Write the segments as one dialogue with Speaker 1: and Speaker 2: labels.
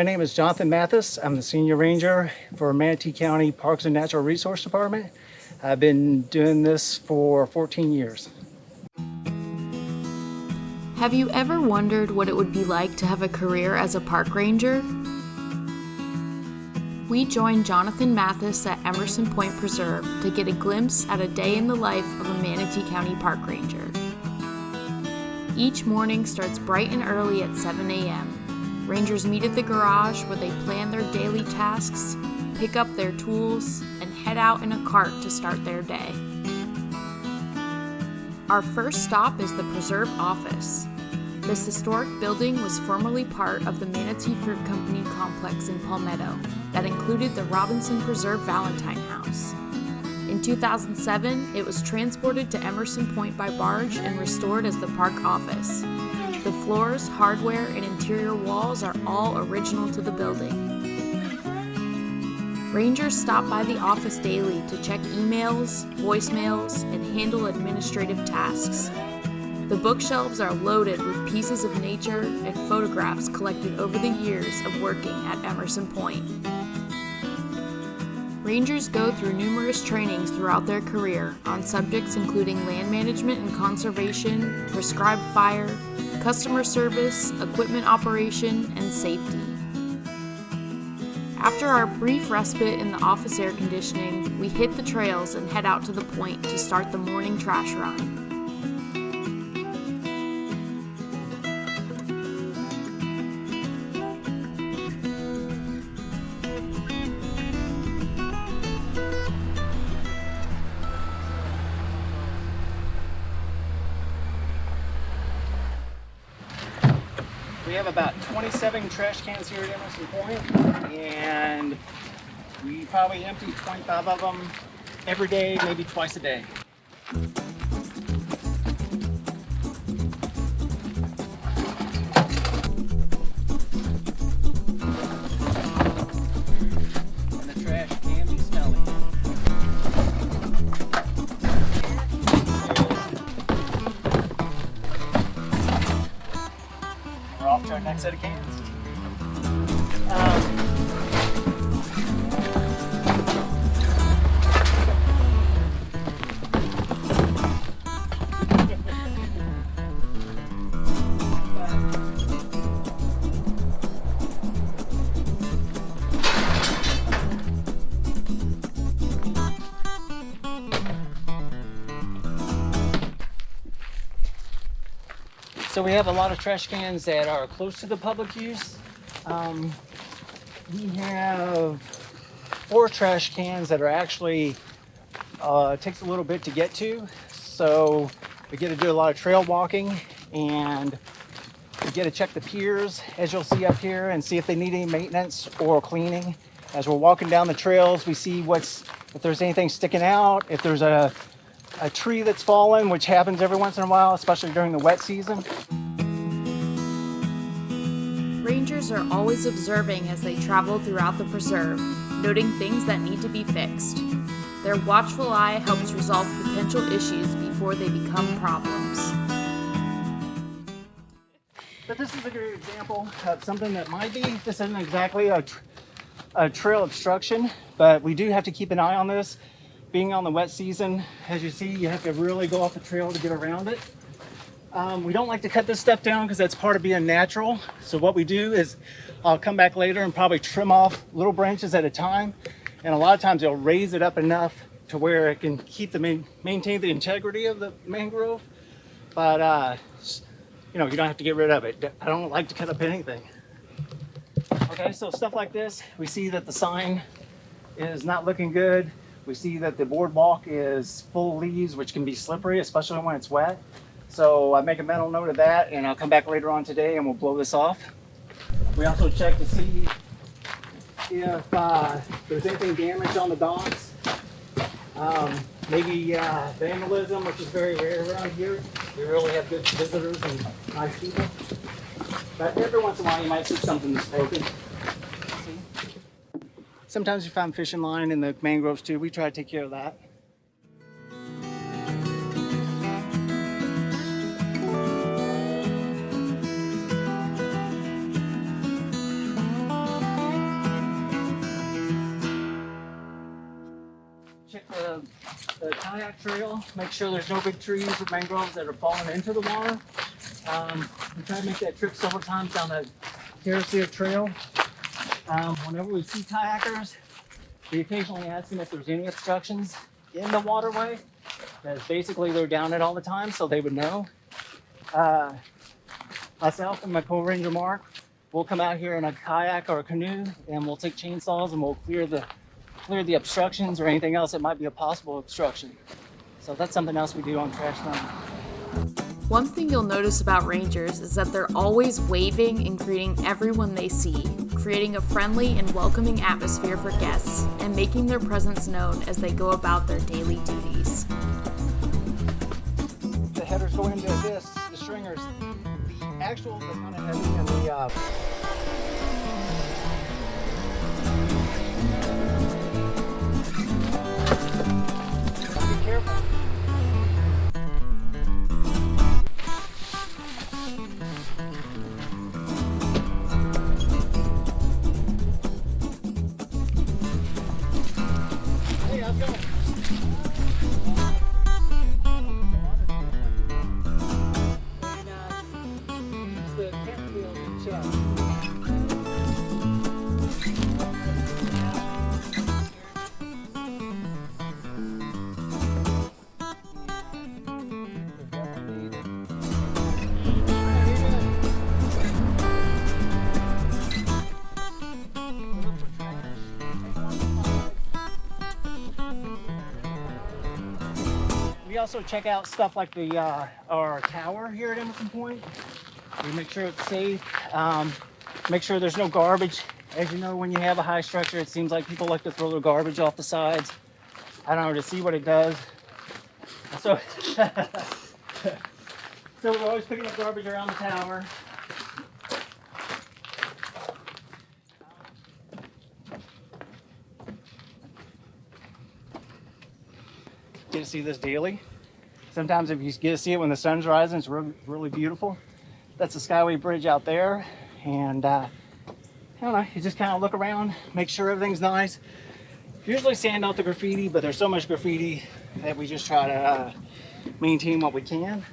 Speaker 1: My name is Jonathan Mathis. I'm the Senior Ranger for Manatee County Parks and Natural Resource Department. I've been doing this for 14 years.
Speaker 2: Have you ever wondered what it would be like to have a career as a park ranger? We joined Jonathan Mathis at Emerson Point Preserve to get a glimpse at a day in the life of a Manatee County Park Ranger. Each morning starts bright and early at 7 a.m. Rangers meet at the garage where they plan their daily tasks, pick up their tools, and head out in a cart to start their day. Our first stop is the Preserve office. This historic building was formerly part of the Manatee Fruit Company complex in Palmetto that included the Robinson Preserve Valentine House. In 2007, it was transported to Emerson Point by barge and restored as the park office. The floors, hardware, and interior walls are all original to the building. Rangers stop by the office daily to check emails, voicemails, and handle administrative tasks. The bookshelves are loaded with pieces of nature and photographs collected over the years of working at Emerson Point. Rangers go through numerous trainings throughout their career on subjects including land management and conservation, prescribed fire, customer service, equipment operation, and safety. After our brief respite in the office air conditioning, we hit the trails and head out to the point to start the morning trash run.
Speaker 1: We have about 27 trash cans here at Emerson Point, and we probably empty 25 of them every day, maybe twice a day. And the trash can be smelly. We're off to our next set of cans. So we have a lot of trash cans that are close to the public use. We have 4 trash cans that are actually, takes a little bit to get to. So we get to do a lot of trail walking, and we get to check the piers, as you'll see up here, and see if they need any maintenance or cleaning. As we're walking down the trails, we see if there's anything sticking out, if there's a tree that's fallen, which happens every once in a while, especially during the wet season.
Speaker 2: Rangers are always observing as they travel throughout the preserve, noting things that need to be fixed. Their watchful eye helps resolve potential issues before they become problems.
Speaker 1: But this is a good example of something that might be. This isn't exactly a trail obstruction, but we do have to keep an eye on this. Being on the wet season, as you see, you have to really go off the trail to get around it. We don't like to cut this stuff down because that's part of being natural. So what we do is I'll come back later and probably trim off little branches at a time. And a lot of times they'll raise it up enough to where it can keep maintain the integrity of the mangrove. But you don't have to get rid of it. I don't like to cut up anything. Okay, so stuff like this, we see that the sign is not looking good. We see that the boardwalk is full of leaves, which can be slippery, especially when it's wet. So I make a mental note of that, and I'll come back later on today and we'll blow this off. We also check to see if there's anything damaged on the docks. Maybe vandalism, which is very rare around here. We really have good visitors and nice people. But every once in a while you might see something that's broken. Sometimes you find fishing line in the mangroves too. We try to take care of that. kayak trail. Make sure there's no big trees or mangroves that are falling into the water. We try to make that trip several times down that terrace trail. Whenever we see kayakers, we occasionally ask them if there's any obstructions in the waterway. Because basically they're down it all the time, so they would know. Myself and my co-ranger Mark, we'll come out here in a kayak or a canoe, and we'll take chainsaws and we'll clear the obstructions or anything else that might be a possible obstruction. So that's something else we do on trash time.
Speaker 2: One thing you'll notice about rangers is that they're always waving and greeting everyone they see, creating a friendly and welcoming atmosphere for guests and making their presence known as they go about their daily duties.
Speaker 1: The headers go into this, the stringers. The actual, the kind of heavy and the be careful. Hey, how's it going? We also check out stuff like our tower here at Emerson Point. We make sure it's safe. Make sure there's no garbage. As you know, when you have a high structure, it seems like people like to throw their garbage off the sides. I don't know, to see what it does. So, so we're always picking up garbage around the tower. Get to see this daily. Sometimes if you get to see it when the sun's rising, it's really beautiful. That's the Skyway Bridge out there. And I don't know, you just kind of look around, make sure everything's nice. Usually sand out the graffiti, but there's so much graffiti that we just try to maintain what we can.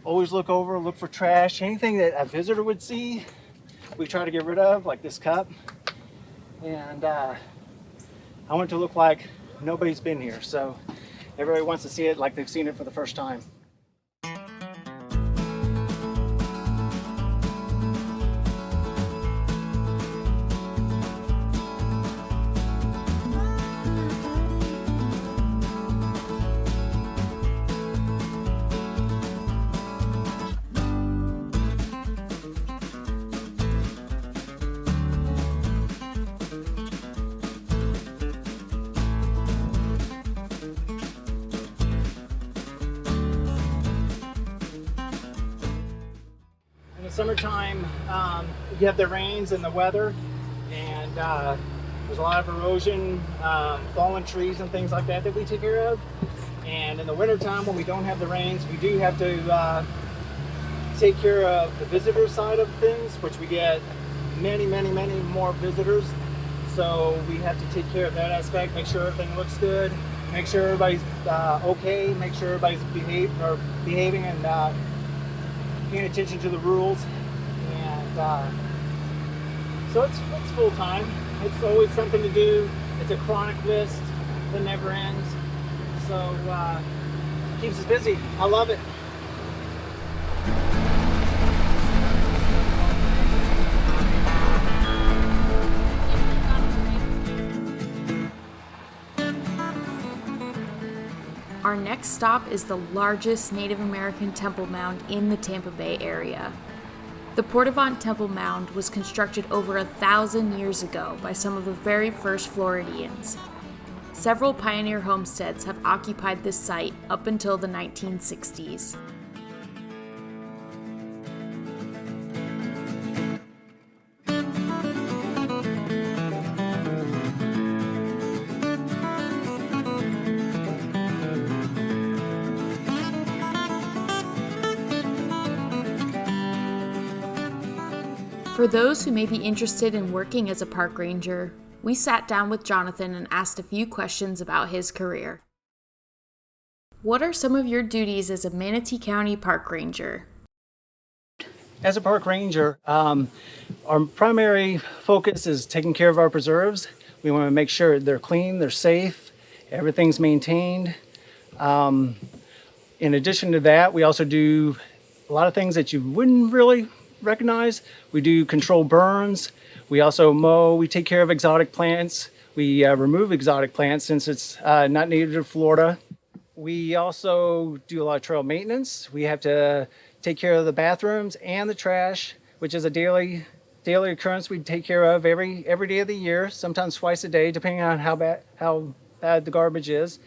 Speaker 1: Always look over, look for trash. Anything that a visitor would see, we try to get rid of, like this cup. And I want it to look like nobody's been here. So everybody wants to see it like they've seen it for the first time. In the summertime, you have the rains and the weather, and there's a lot of erosion, fallen trees and things like that that we take care of. And in the wintertime, when we don't have the rains, we do have to take care of the visitor side of things, which we get many more visitors. So we have to take care of that aspect, make sure everything looks good, make sure everybody's okay, make sure everybody's behaving and paying attention to the rules. And so it's full time. It's always something to do. It's a chronic list that never ends. So it keeps us busy. I love it.
Speaker 2: Our next stop is the largest Native American temple mound in the Tampa Bay area. The Portavant Temple Mound was constructed over 1,000 years ago by some of the very first Floridians. Several pioneer homesteads have occupied this site up until the 1960s. For those who may be interested in working as a park ranger, we sat down with Jonathan and asked a few questions about his career. What are some of your duties as a Manatee County Park Ranger?
Speaker 1: As a park ranger, our primary focus is taking care of our preserves. We want to make sure they're clean, they're safe, everything's maintained. In addition to that, we also do a lot of things that you wouldn't really recognize. We do control burns. We also mow. We take care of exotic plants. We remove exotic plants since it's not native to Florida. We also do a lot of trail maintenance. We have to take care of the bathrooms and the trash, which is a daily occurrence we take care of every day of the year, sometimes twice a day, depending on how bad the garbage is.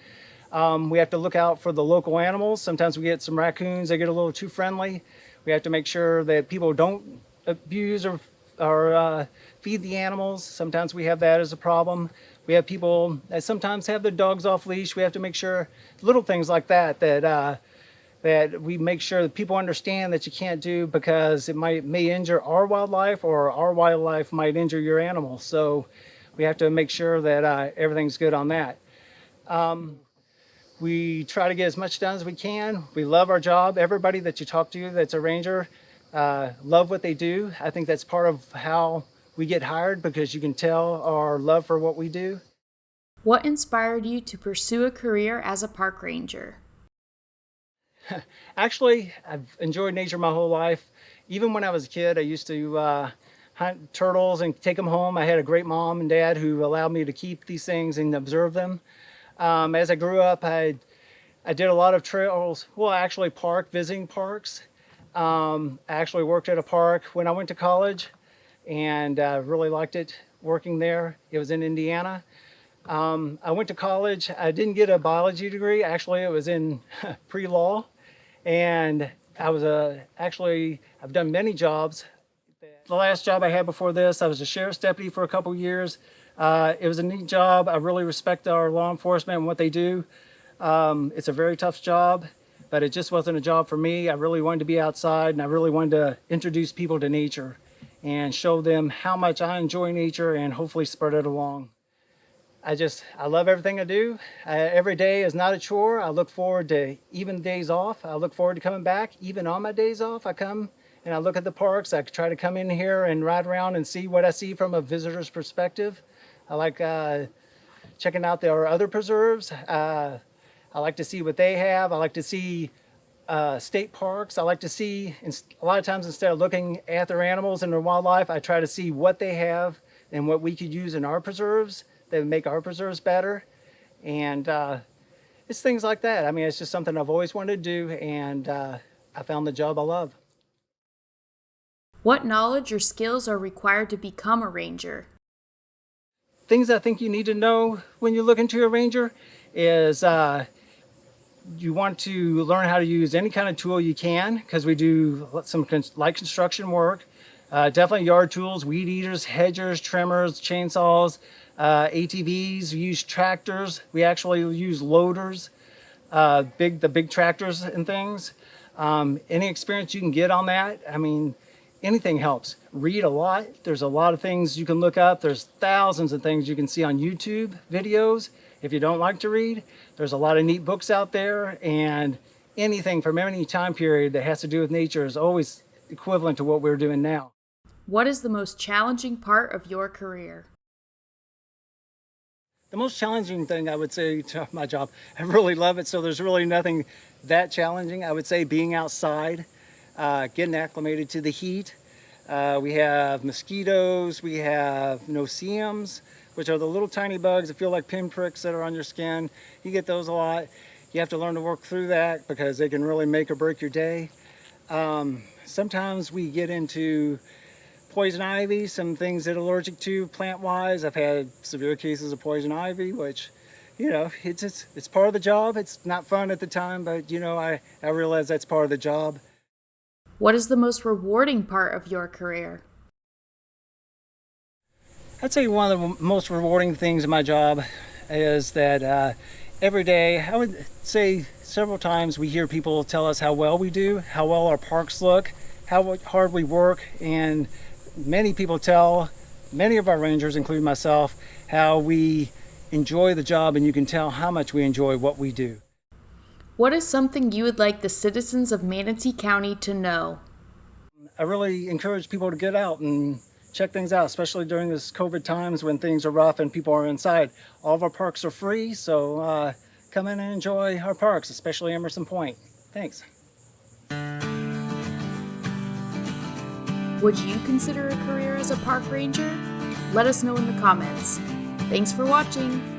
Speaker 1: We have to look out for the local animals. Sometimes we get some raccoons that get a little too friendly. We have to make sure that people don't abuse or feed the animals. Sometimes we have that as a problem. We have people that sometimes have their dogs off leash. We have to make sure little things like that that we make sure that people understand that you can't do, because it may injure our wildlife, or our wildlife might injure your animals. So we have to make sure that everything's good on that. We try to get as much done as we can. We love our job. Everybody that you talk to that's a ranger love what they do. I think that's part of how we get hired, because you can tell our love for what we do.
Speaker 2: What inspired you to pursue a career as a park ranger?
Speaker 1: Actually, I've enjoyed nature my whole life. Even when I was a kid, I used to hunt turtles and take them home. I had a great mom and dad who allowed me to keep these things and observe them. As I grew up, I did a lot of trails, well, actually visiting parks. I actually worked at a park when I went to college, and really liked it working there. It was in Indiana. I went to college. I didn't get a biology degree. Actually, it was in pre-law. And I was I've done many jobs. The last job I had before this, I was a sheriff's deputy for a couple years. It was a neat job. I really respect our law enforcement and what they do. It's a very tough job, but it just wasn't a job for me. I really wanted to be outside, and I really wanted to introduce people to nature and show them how much I enjoy nature, and hopefully spread it along. I love everything I do. Every day is not a chore. I look forward to even days off. I look forward to coming back. Even on my days off, I come and I look at the parks. I try to come in here and ride around and see what I see from a visitor's perspective. I like checking out our other preserves. I like to see what they have. I like to see state parks. I like to see, a lot of times instead of looking at their animals and their wildlife, I try to see what they have and what we could use in our preserves that would make our preserves better. And it's things like that. I mean, it's just something I've always wanted to do, and I found the job I love.
Speaker 2: What knowledge or skills are required to become a ranger?
Speaker 1: Things I think you need to know when you look into a ranger is you want to learn how to use any kind of tool you can, because we do some light construction work. Definitely yard tools, weed eaters, hedgers, trimmers, chainsaws, ATVs. We use tractors. We actually use loaders, the big tractors and things. Any experience you can get on that, I mean, anything helps. Read a lot. There's a lot of things you can look up. There's thousands of things you can see on YouTube videos. If you don't like to read, there's a lot of neat books out there, and anything from any time period that has to do with nature is always equivalent to what we're doing now.
Speaker 2: What is the most challenging part of your career?
Speaker 1: The most challenging thing I would say to my job, I really love it, so there's really nothing that challenging. I would say being outside, getting acclimated to the heat. We have mosquitoes, we have no-see-ums, which are the little tiny bugs that feel like pinpricks that are on your skin. You get those a lot. You have to learn to work through that, because they can really make or break your day. Sometimes we get into poison ivy, some things that are allergic to plant-wise. I've had severe cases of poison ivy, which, you know, it's part of the job. It's not fun at the time, but, you know, I realize that's part of the job.
Speaker 2: What is the most rewarding part of your career?
Speaker 1: I'd say one of the most rewarding things in my job is that every day, I would say several times, we hear people tell us how well we do, how well our parks look, how hard we work, and many people tell, many of our rangers, including myself, how we enjoy the job, and you can tell how much we enjoy what we do.
Speaker 2: What is something you would like the citizens of Manatee County to know?
Speaker 1: I really encourage people to get out and check things out, especially during this COVID times when things are rough and people are inside. All of our parks are free, so come in and enjoy our parks, especially Emerson Point. Thanks.
Speaker 2: Would you consider a career as a park ranger? Let us know in the comments. Thanks for watching.